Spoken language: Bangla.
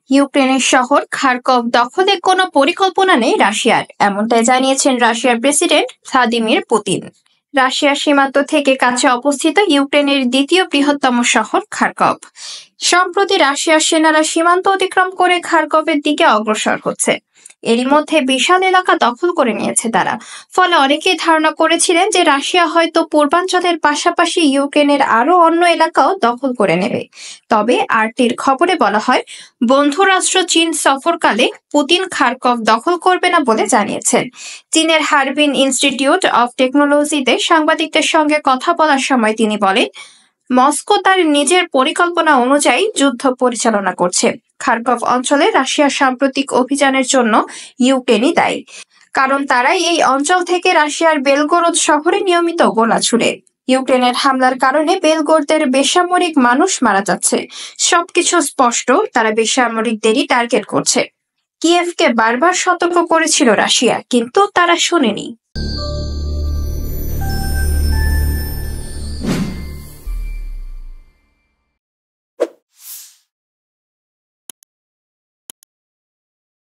ইউক্রেনের শহর খার্কভ দখলে কোনো পরিকল্পনা নেই রাশিয়ার, এমনটাই জানিয়েছেন রাশিয়ার প্রেসিডেন্ট ভ্লাদিমির পুতিন। রাশিয়ার সীমান্ত থেকে কাছে অবস্থিত ইউক্রেনের দ্বিতীয় বৃহত্তম শহর খার্কভ। সম্প্রতি রাশিয়ার সেনারা সীমান্ত অতিক্রম করে খার্কভের দিকে অগ্রসর হচ্ছে। এরই মধ্যে বিশাল এলাকা দখল করে নিয়েছে তারা। ফলে অনেকেই ধারণা করেছিলেন যে রাশিয়া হয়তো পূর্বাঞ্চলের পাশাপাশি ইউক্রেনের আরো অন্য এলাকাও দখল করে নেবে। তবে আরটির খবরে বলা হয়, বন্ধু রাষ্ট্র চীন সফরকালে পুতিন খার্কভ দখল করবে না বলে জানিয়েছেন। চীনের হারবিন ইনস্টিটিউট অফ টেকনোলজিতে সাংবাদিকদের সঙ্গে কথা বলার সময় তিনি বলেন, মস্কো তার নিজের পরিকল্পনা অনুযায়ী যুদ্ধ পরিচালনা করছে। খার্কভ অঞ্চলে রাশিয়ার সাম্প্রতিক অভিযানের জন্য ইউক্রেনই দায়ী, কারণ তারাই এই অঞ্চল থেকে রাশিয়ার বেলগোরদ শহরে নিয়মিত গোলা ছুড়ে। ইউক্রেনের হামলার কারণে বেলগোরদের বেসামরিক মানুষ মারা যাচ্ছে। সবকিছু স্পষ্ট, তারা বেসামরিকদেরই টার্গেট করছে। কিয়েভকে বারবার সতর্ক করেছিল রাশিয়া, কিন্তু তারা শোনেনি।